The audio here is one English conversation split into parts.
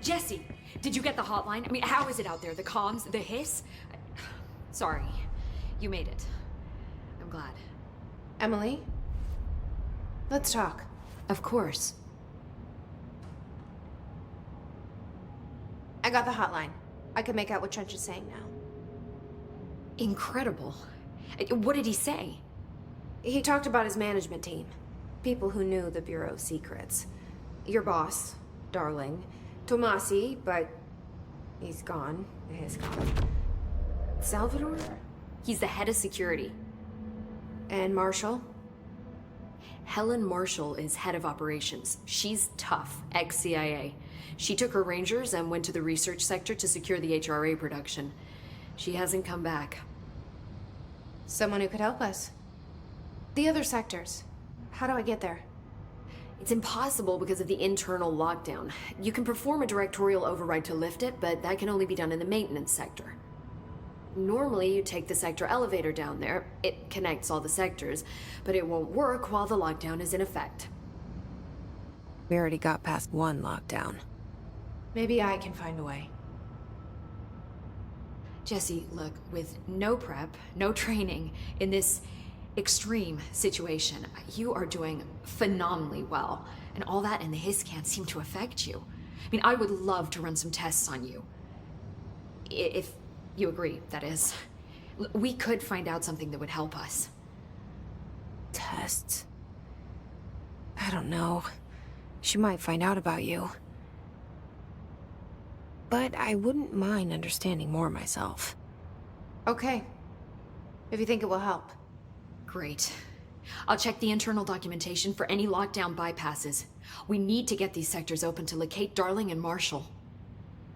Jesse, did you get the hotline? I mean, how is it out there? The comms, the hiss? Sorry, you made it. I'm glad. Emily? Let's talk. Of course. I got the hotline. I can make out what Trench is saying now. Incredible. What did he say? He talked about his management team. People who knew the Bureau's secrets. Your boss, Darling. Tomasi, but he's gone. He's gone. Salvador? He's the head of security. And Marshall? Helen Marshall is head of operations. She's tough, ex-CIA. She took her Rangers and went to the research sector to secure the HRA production. She hasn't come back. Someone who could help us. The other sectors. How do I get there? It's impossible because of the internal lockdown. You can perform a directorial override to lift it, but that can only be done in the maintenance sector. Normally, you take the sector elevator down there. It connects all the sectors, but it won't work while the lockdown is in effect. We already got past one lockdown. Maybe I can find a way. Jesse, look, with no prep, no training, in this extreme situation, you are doing phenomenally well. And all that and the hiss can't seem to affect you. I mean, I would love to run some tests on you. If you agree, that is. We could find out something that would help us. Tests? I don't know. She might find out about you. But I wouldn't mind understanding more myself. Okay. If you think it will help. Great. I'll check the internal documentation for any lockdown bypasses. We need to get these sectors open to locate Darling and Marshall.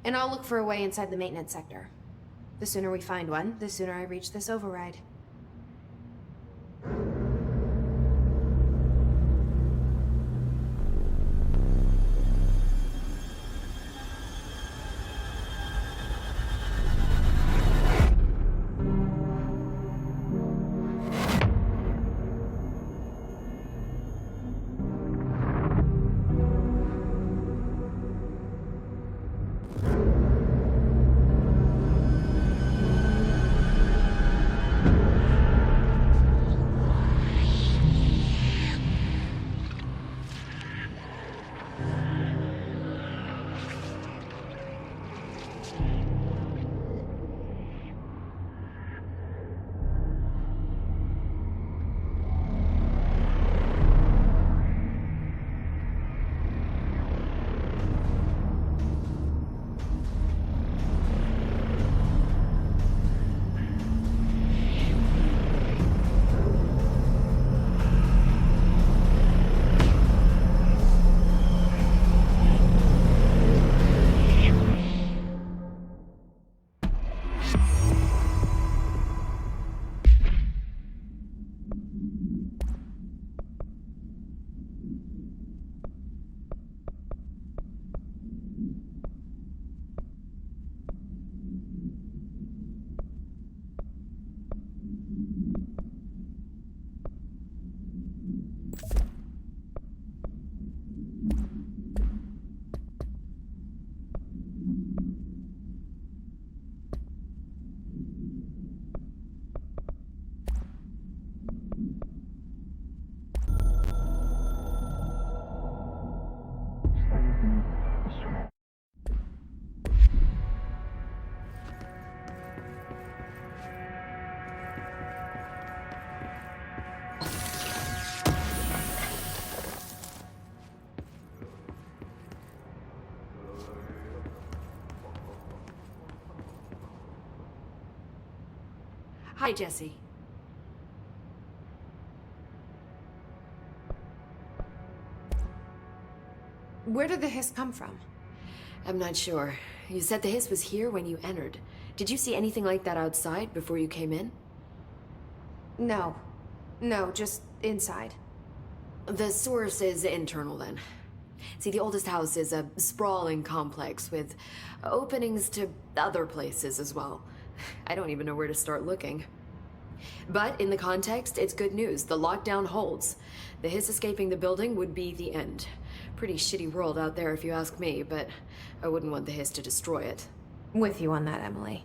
And I'll look for a way inside the maintenance sector. The sooner we find one, the sooner I reach this override. Hi, Jesse. Where did the hiss come from? I'm not sure. You said the hiss was here when you entered. Did you see anything like that outside before you came in? No. No, just inside. The source is internal then. See, the oldest house is a sprawling complex with openings to other places as well. I don't even know where to start looking. But in the context, it's good news. The lockdown holds. The hiss escaping the building would be the end. Pretty shitty world out there if you ask me, but I wouldn't want the hiss to destroy it. With you on that, Emily.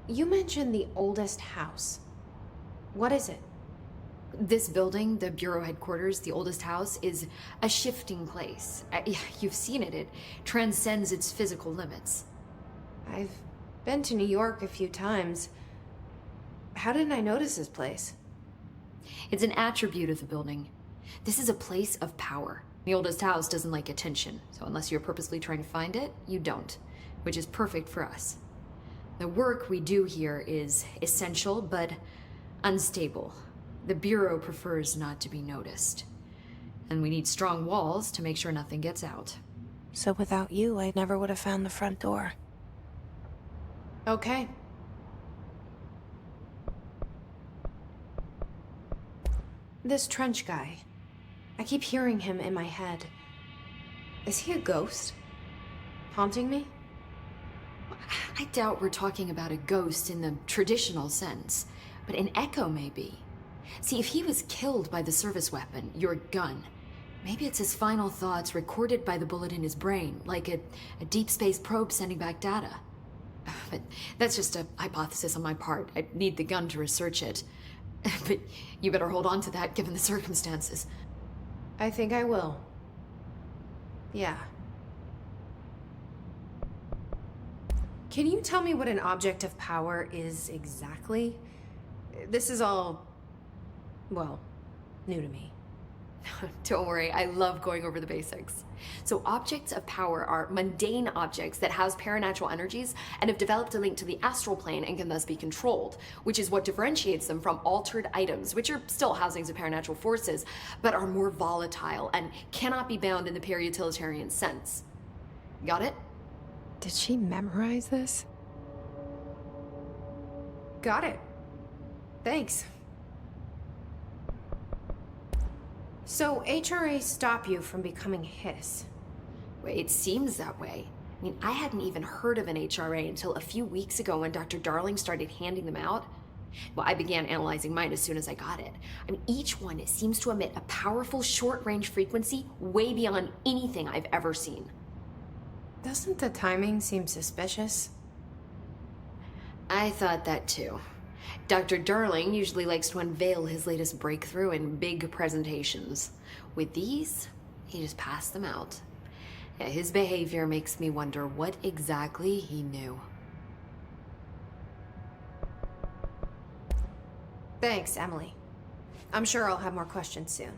You mentioned the oldest house. What is it? This building, the Bureau headquarters, the oldest house, is a shifting place. You've seen it. It transcends its physical limits. I've been to New York a few times. How didn't I notice this place? It's an attribute of the building. This is a place of power. The oldest house doesn't like attention, so unless you're purposely trying to find it, you don't, which is perfect for us. The work we do here is essential, but unstable. The Bureau prefers not to be noticed. And we need strong walls to make sure nothing gets out. So without you, I never would have found the front door. Okay. This Trench guy. I keep hearing him in my head. Is he a ghost? Haunting me? I doubt we're talking about a ghost in the traditional sense, but an echo maybe. See, if he was killed by the service weapon, your gun, maybe it's his final thoughts recorded by the bullet in his brain, like a deep space probe sending back data. But that's just a hypothesis on my part. I'd need the gun to research it. But you better hold on to that given the circumstances. I think I will. Yeah. Can you tell me what an object of power is exactly? This is all, well, new to me. Don't worry, I love going over the basics. So objects of power are mundane objects that house paranatural energies and have developed a link to the astral plane and can thus be controlled, which is what differentiates them from altered items, which are still housings of paranatural forces, but are more volatile and cannot be bound in the peri-utilitarian sense. Got it? Did she memorize this? Got it. Thanks. So HRA stop you from becoming Hiss? Well, it seems that way. I mean, I hadn't even heard of an HRA until a few weeks ago when Dr. Darling started handing them out. Well, I began analyzing mine as soon as I got it. I mean, each one seems to emit a powerful short-range frequency way beyond anything I've ever seen. Doesn't the timing seem suspicious? I thought that too. Dr. Darling usually likes to unveil his latest breakthrough in big presentations. With these, he just passed them out. Yeah, his behavior makes me wonder what exactly he knew. Thanks, Emily. I'm sure I'll have more questions soon.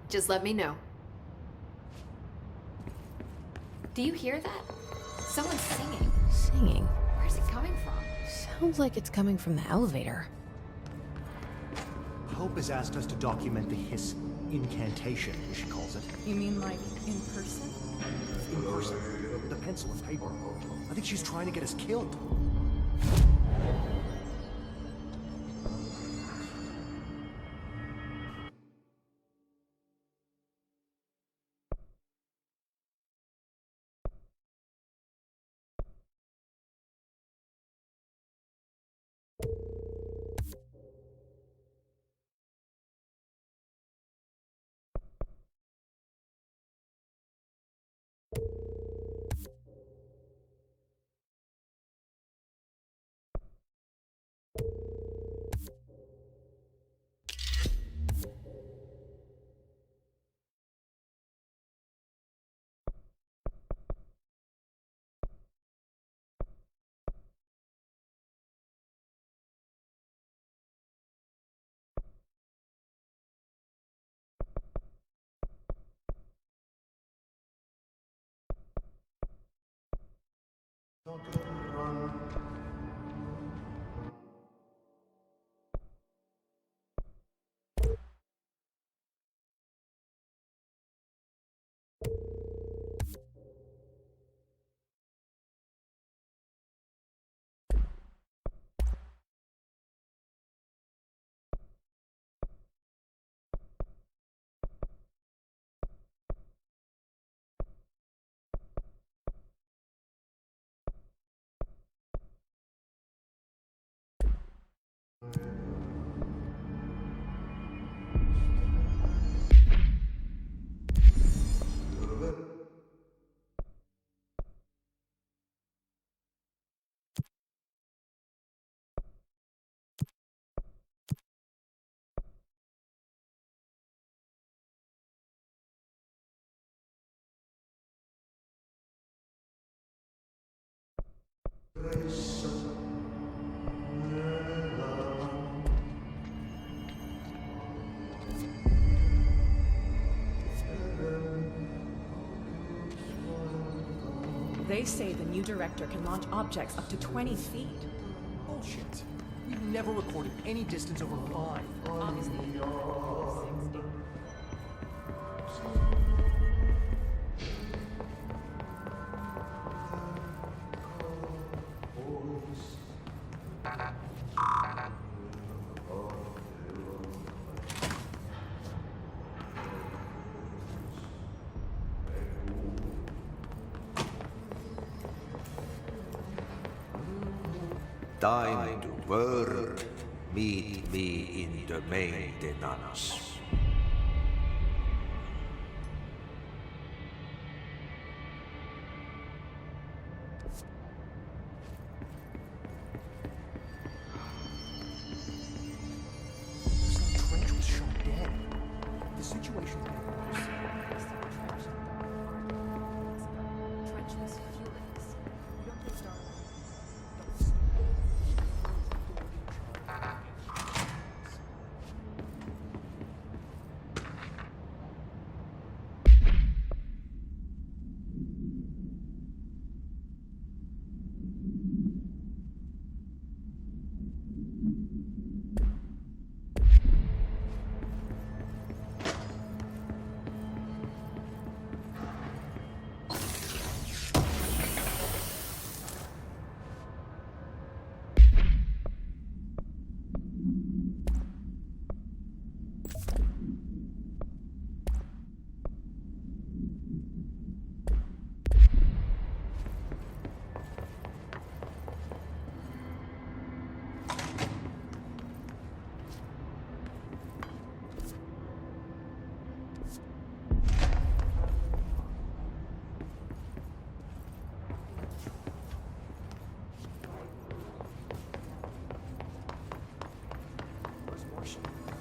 Just let me know. Do you hear that? Someone's singing. Singing? Where's it coming from? Sounds like it's coming from the elevator. Hope has asked us to document the Hiss incantation, as she calls it. You mean like in person? In person. With a pencil and paper. I think she's trying to get us killed. They say the new director can launch objects up to 20 feet. Bullshit. We've never recorded any distance over 5. Obviously, 60. Time to work. Meet me in the maintenance. Looks like Trench was shot dead. The situation's getting worse. Trench was furious. You don't think Darwin.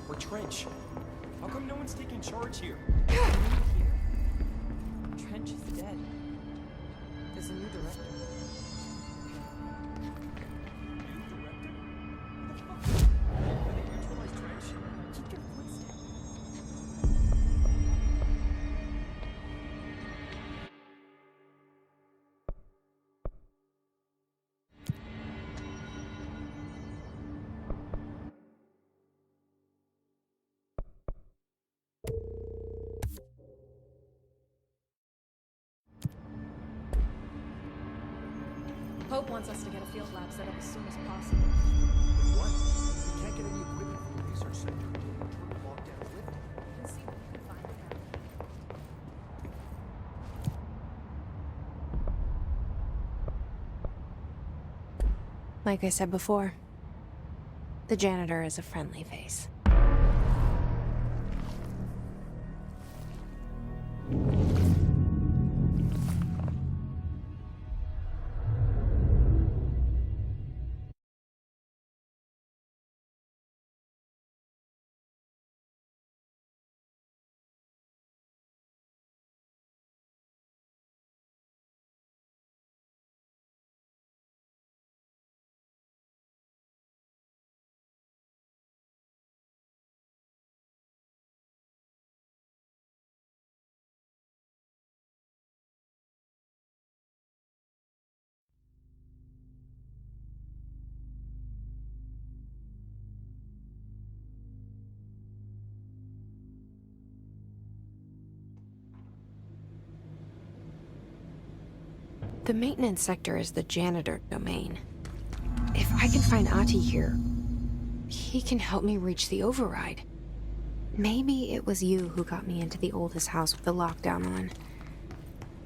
Or Trench. How come no one's taking charge here? Here? Trench is dead. There's a new director. New director? Who the fuck? Are they neutralized Trench? Keep your footsteps. Pope wants us to get a field lab set up as soon as possible. What? We can't get any equipment from the research center until the internal lockdown is lifted. Let's see what we can find out. Like I said before, the janitor is a friendly face. The maintenance sector is the janitor domain. If I can find Ahti here, he can help me reach the override. Maybe it was you who got me into the oldest house with the lockdown on.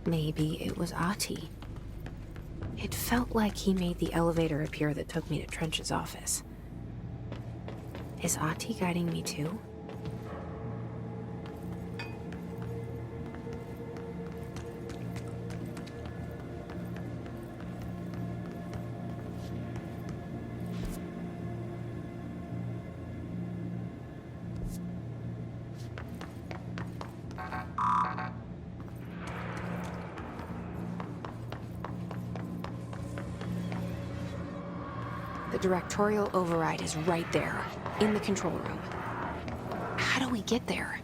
Maybe it was Ahti. It felt like he made the elevator appear that took me to Trench's office. Is Ahti guiding me too? The directorial override is right there, in the control room. How do we get there?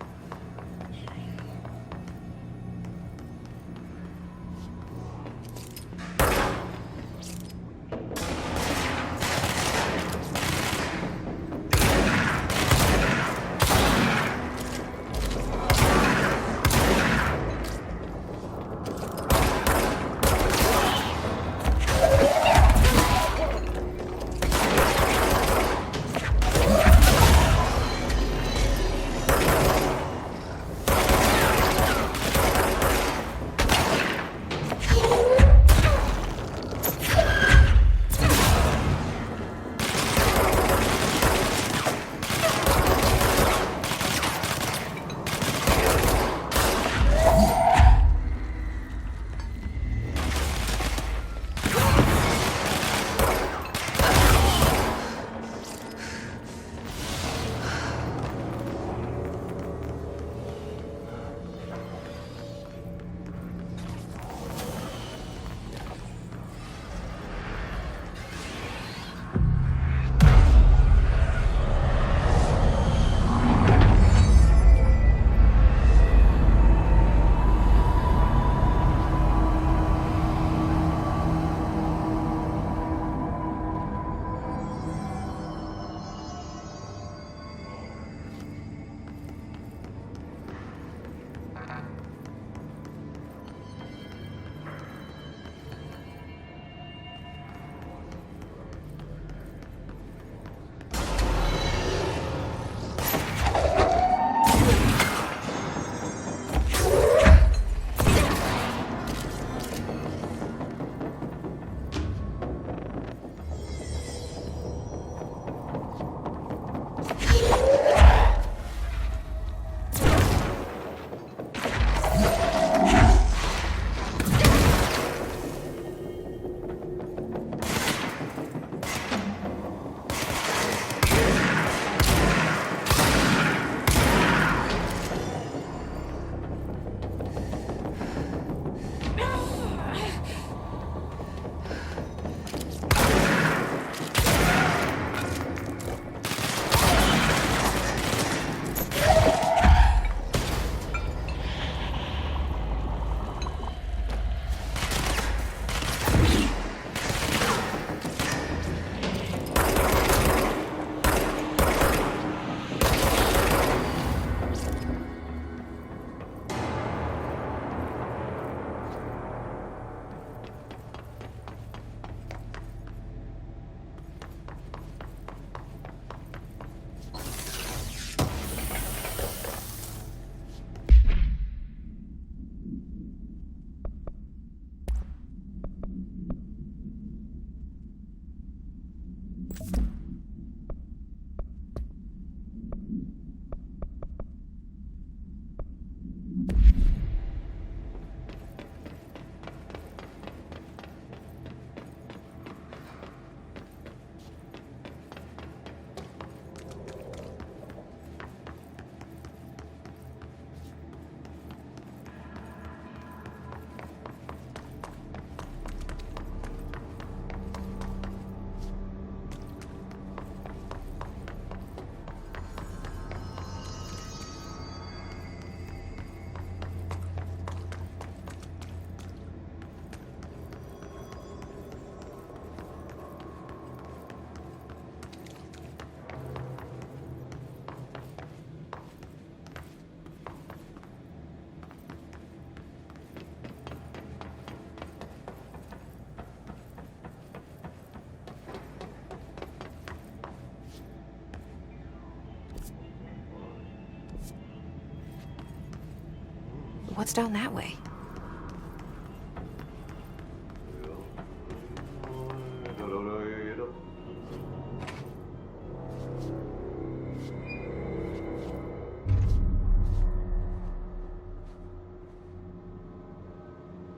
What's down that way?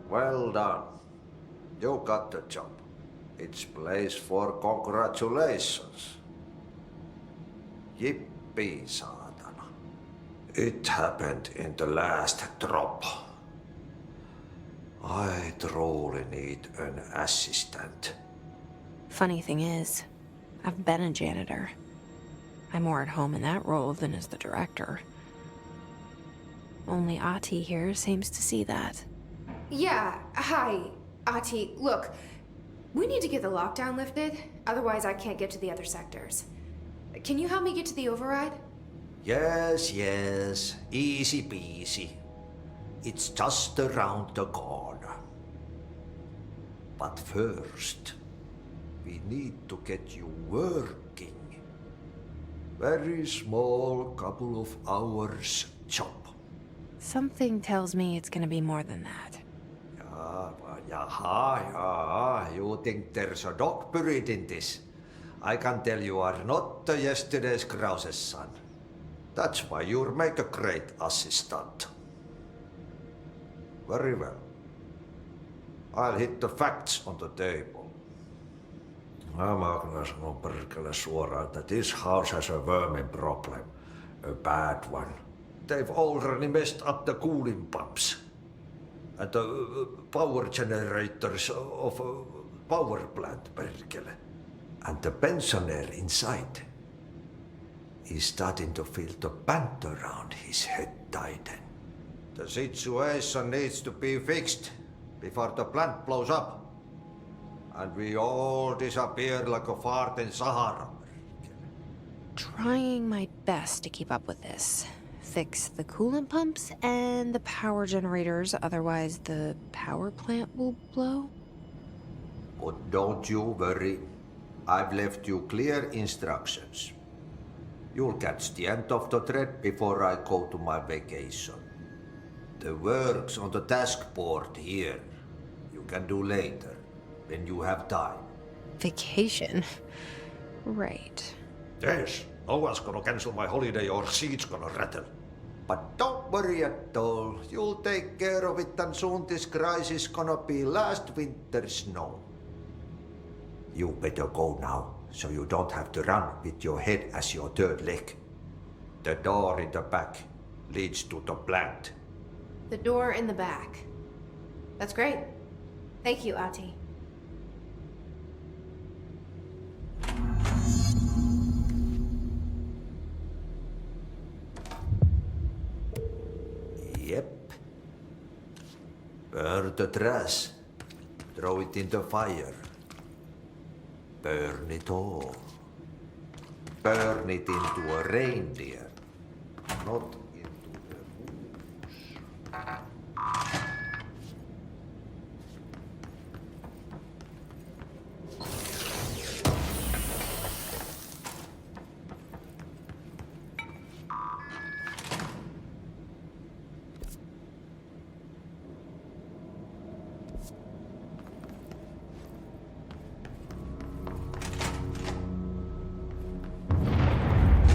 Well done. You got the job. It's place for congratulations. Yippee, saatana. It happened in the last drop. I truly need an assistant. Funny thing is, I've been a janitor. I'm more at home in that role than as the director. Only Ati here seems to see that. Yeah, hi, Ati. Look, we need to get the lockdown lifted, otherwise I can't get to the other sectors. Can you help me get to the override? Yes, yes. Easy peasy. It's just around the corner. But first, we need to get you working. Very small, couple of hours job. Something tells me it's gonna be more than that. Yeah. You think there's a dog buried in this? I can tell you are not yesterday's Krause's son. That's why you'll make a great assistant. Very well. I'll hit the facts on the table. Mä kyllä sanon perkele suoraan, että this house has a vermin problem. A bad one. They've already messed up the cooling pumps. And the power generators of a power plant, perkele. And the pensioner inside is starting to feel the band around his head tighten. The situation needs to be fixed before the plant blows up. And we all disappear like a fart in Sahara. Trying my best to keep up with this. Fix the coolant pumps and the power generators, otherwise the power plant will blow? But don't you worry. I've left you clear instructions. You'll catch the end of the thread before I go to my vacation. The work's on the task board here. You can do later, when you have time. Vacation? Right. Yes, no one's gonna cancel my holiday or seat's gonna rattle. But don't worry at all. You'll take care of it and soon this crisis gonna be last winter's snow. You better go now, so you don't have to run with your head as your third leg. The door in the back leads to the plant. The door in the back. That's great. Thank you, Ati. Yep. Burn the trash. Throw it in the fire. Burn it all. Burn it into a reindeer, not into the moose.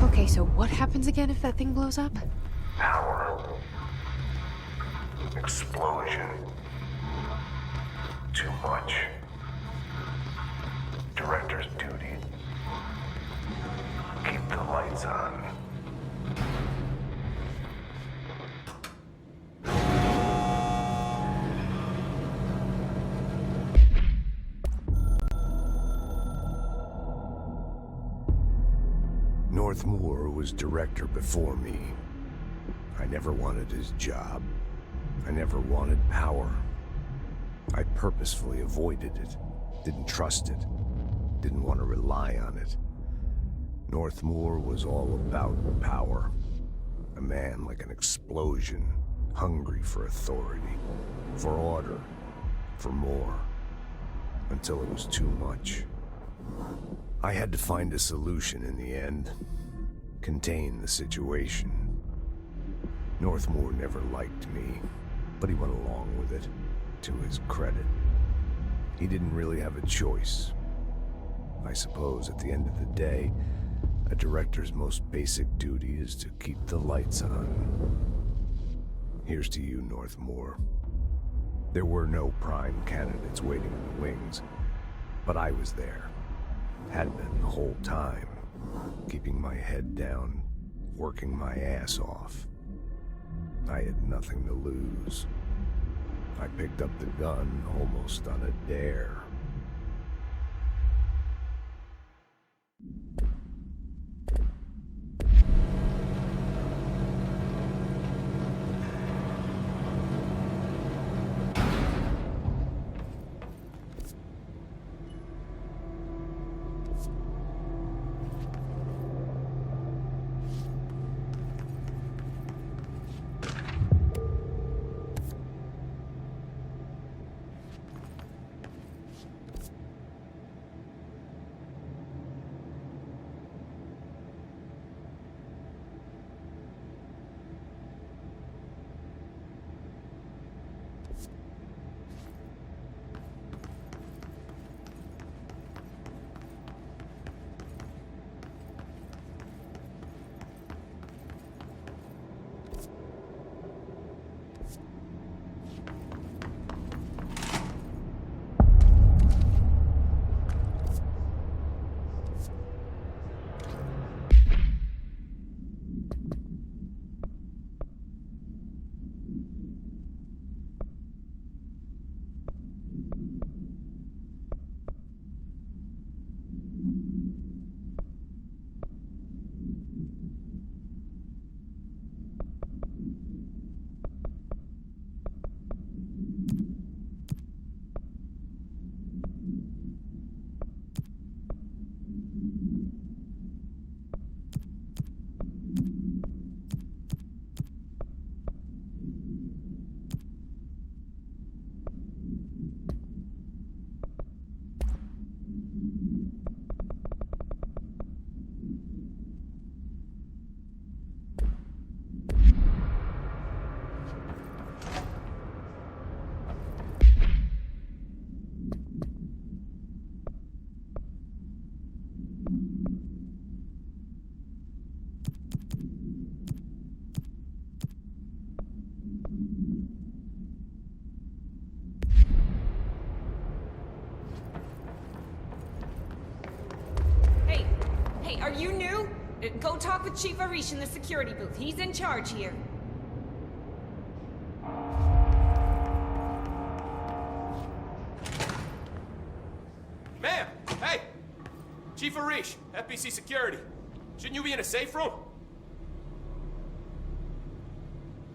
Okay, so what happens again if that thing blows up? Power. Explosion. Too much. Director's duty. Keep the lights on. Northmoor was director before me. I never wanted his job. I never wanted power. I purposefully avoided it, didn't trust it, didn't want to rely on it. Northmoor was all about power. A man like an explosion, hungry for authority, for order, for more, until it was too much. I had to find a solution in the end. Contain the situation. Northmoor never liked me, but he went along with it, to his credit. He didn't really have a choice. I suppose at the end of the day, a director's most basic duty is to keep the lights on. Here's to you, Northmoor. There were no prime candidates waiting in the wings, but I was there. Had been the whole time, keeping my head down, working my ass off. I had nothing to lose. I picked up the gun almost on a dare. talk with Chief Arish in the security booth. He's in charge here. Ma'am! Hey! Chief Arish, FBC Security. Shouldn't you be in a safe room?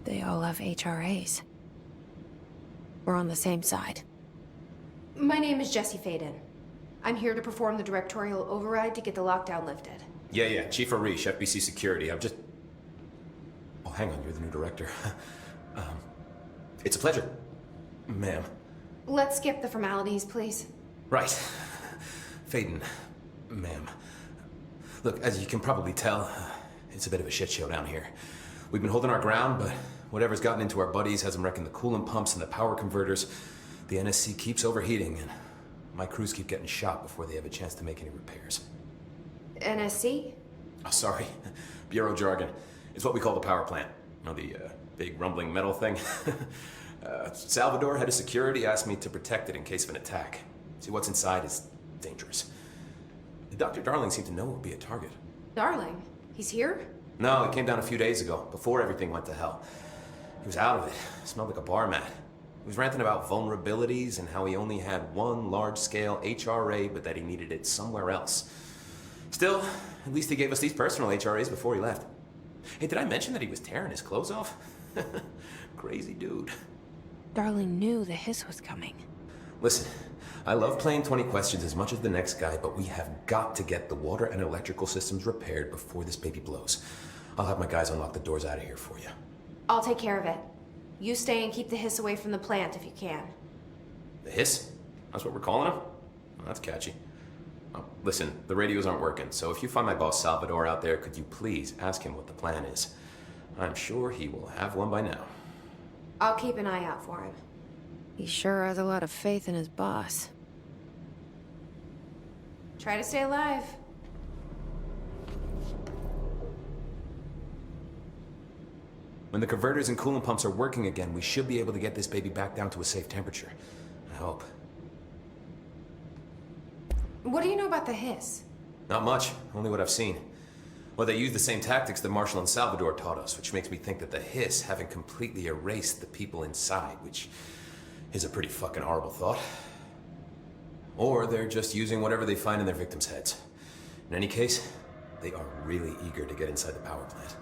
They all have HRAs. We're on the same side. My name is Jesse Faden. I'm here to perform the directorial override to get the lockdown lifted. Yeah, Chief Arish, FBC Security. I'm just... Oh, hang on, you're the new director. It's a pleasure, ma'am. Let's skip the formalities, please. Right. Faden, ma'am. Look, as you can probably tell, it's a bit of a shit show down here. We've been holding our ground, but whatever's gotten into our buddies has them wrecking the coolant pumps and the power converters. The NSC keeps overheating, and my crews keep getting shot before they have a chance to make any repairs. NSC? Oh, sorry. Bureau jargon. It's what we call the power plant. You know, the big rumbling metal thing? Salvador, head of security, asked me to protect it in case of an attack. See, what's inside is dangerous. Dr. Darling seemed to know it would be a target. Darling? He's here? No, he came down a few days ago, before everything went to hell. He was out of it. Smelled like a bar mat. He was ranting about vulnerabilities and how he only had one large-scale HRA, but that he needed it somewhere else. Still, at least he gave us these personal HRAs before he left. Hey, did I mention that he was tearing his clothes off? Crazy dude. Darling knew the hiss was coming. Listen, I love playing 20 questions as much as the next guy, but we have got to get the water and electrical systems repaired before this baby blows. I'll have my guys unlock the doors out of here for you. I'll take care of it. You stay and keep the hiss away from the plant if you can. The hiss? That's what we're calling him? Well, that's catchy. Oh, listen, the radios aren't working, so if you find my boss Salvador out there, could you please ask him what the plan is? I'm sure he will have one by now. I'll keep an eye out for him. He sure has a lot of faith in his boss. Try to stay alive. When the converters and coolant pumps are working again, we should be able to get this baby back down to a safe temperature. I hope. What do you know about the hiss? Not much, only what I've seen. Well, they use the same tactics that Marshall and Salvador taught us, which makes me think that the hiss haven't completely erased the people inside, which is a pretty fucking horrible thought. Or they're just using whatever they find in their victims' heads. In any case, they are really eager to get inside the power plant.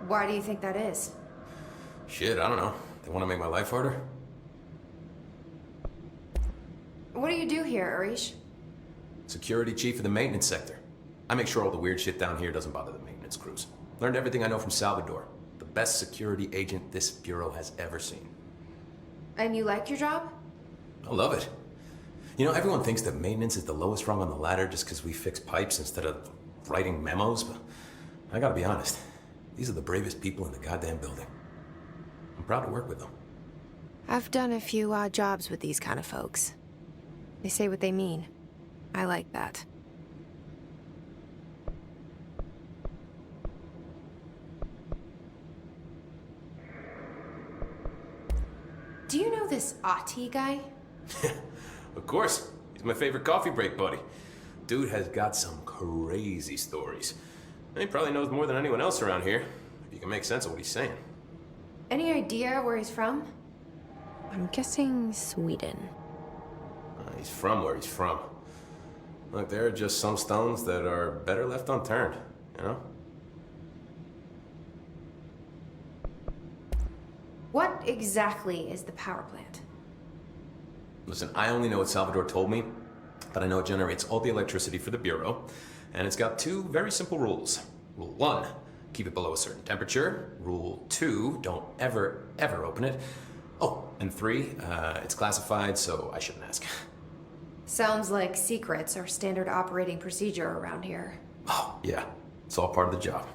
Why do you think that is? Shit, I don't know. They want to make my life harder? What do you do here, Arish? Security chief of the maintenance sector. I make sure all the weird shit down here doesn't bother the maintenance crews. Learned everything I know from Salvador. The best security agent this bureau has ever seen. And you like your job? I love it. You know, everyone thinks that maintenance is the lowest rung on the ladder just because we fix pipes instead of writing memos, but I gotta be honest. These are the bravest people in the goddamn building. I'm proud to work with them. I've done a few odd jobs with these kind of folks. They say what they mean. I like that. Do you know this Ati guy? Of course. He's my favorite coffee break buddy. Dude has got some crazy stories. And he probably knows more than anyone else around here, if you can make sense of what he's saying. Any idea where he's from? I'm guessing Sweden. He's from where he's from. Look, there are just some stones that are better left unturned, you know? What exactly is the power plant? Listen, I only know what Salvador told me, but I know it generates all the electricity for the Bureau, and it's got two very simple rules. Rule 1, keep it below a certain temperature. Rule 2, don't ever, ever open it. Oh, and 3, it's classified, so I shouldn't ask. Sounds like secrets are standard operating procedure around here. Oh, yeah. It's all part of the job.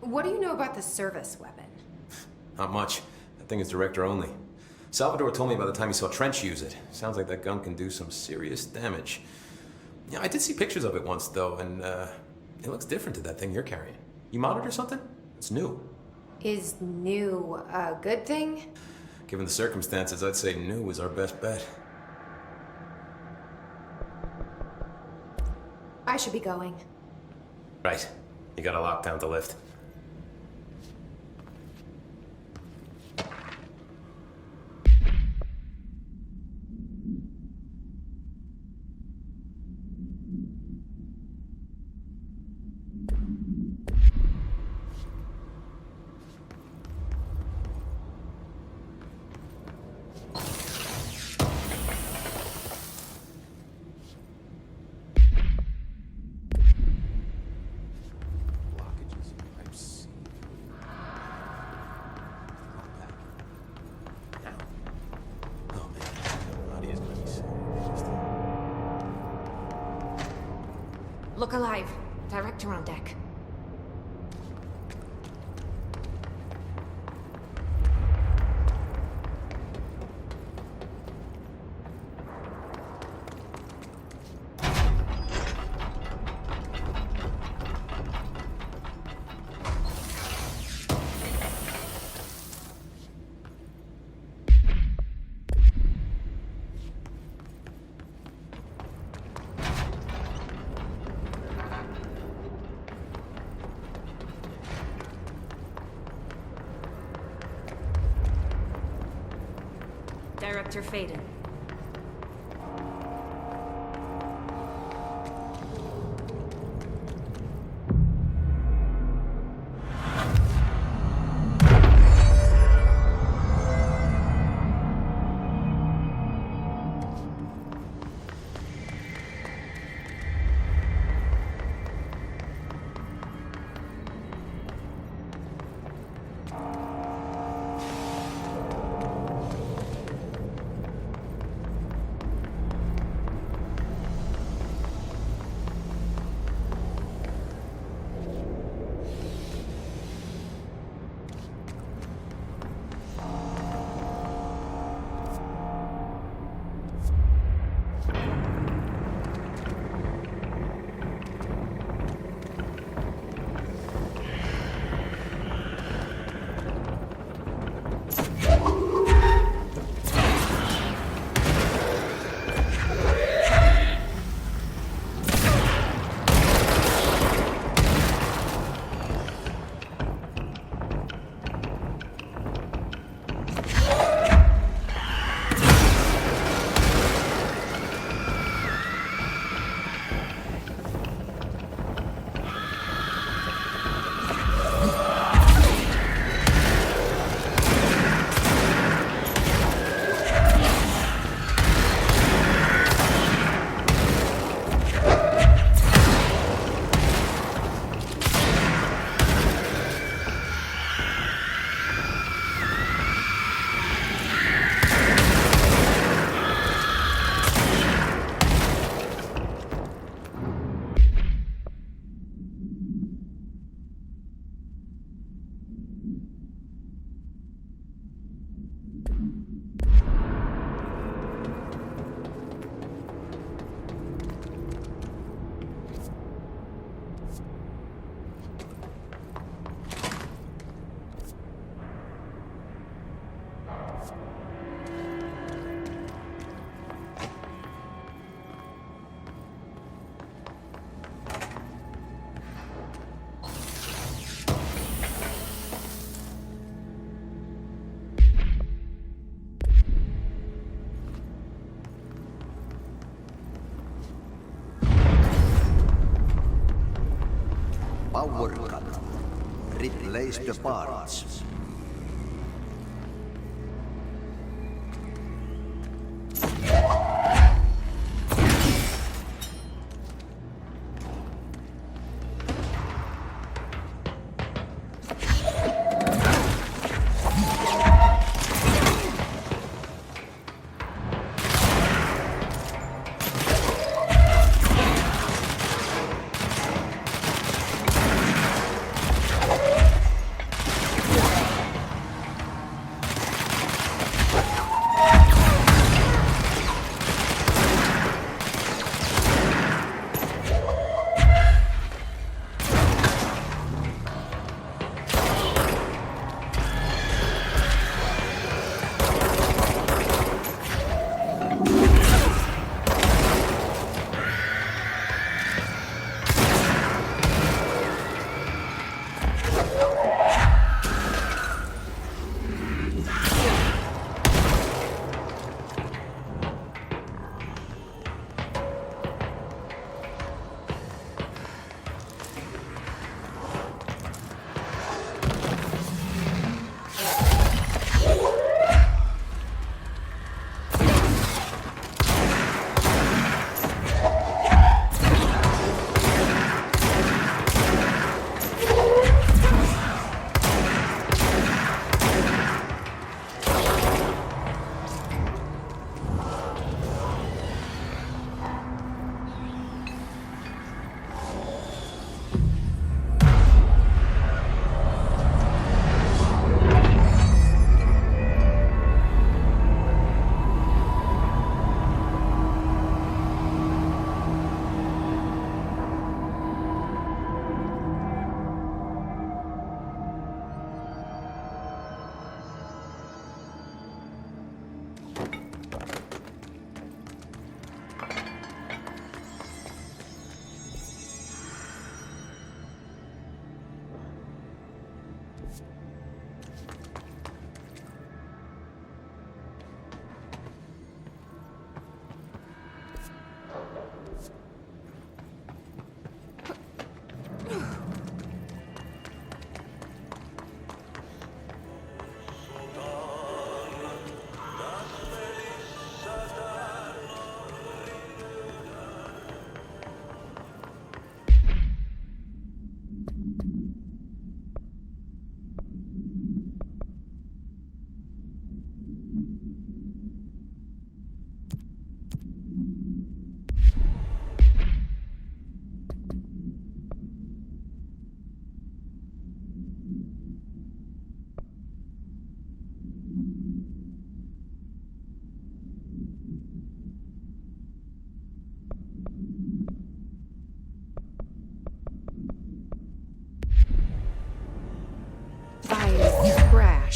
What do you know about the service weapon? Not much. That thing is director only. Salvador told me by the time he saw Trench use it. Sounds like that gun can do some serious damage. Yeah, I did see pictures of it once, though, and it looks different to that thing you're carrying. You monitor something? It's new. Is new a good thing? Given the circumstances, I'd say new is our best bet. I I should be going. Right. You gotta lock down the lift. Look alive. Director on deck. Director Faden. Power cut. Replace the parts.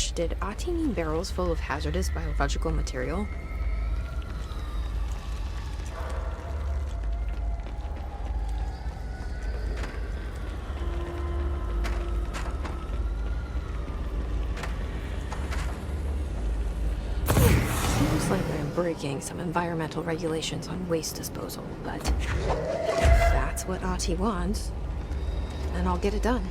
did Ati mean barrels full of hazardous biological material? Seems like I'm breaking some environmental regulations on waste disposal, but if that's what Ati wants, then I'll get it done.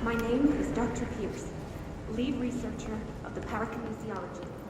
My name is Dr. Pierce, lead researcher of the parakinesiology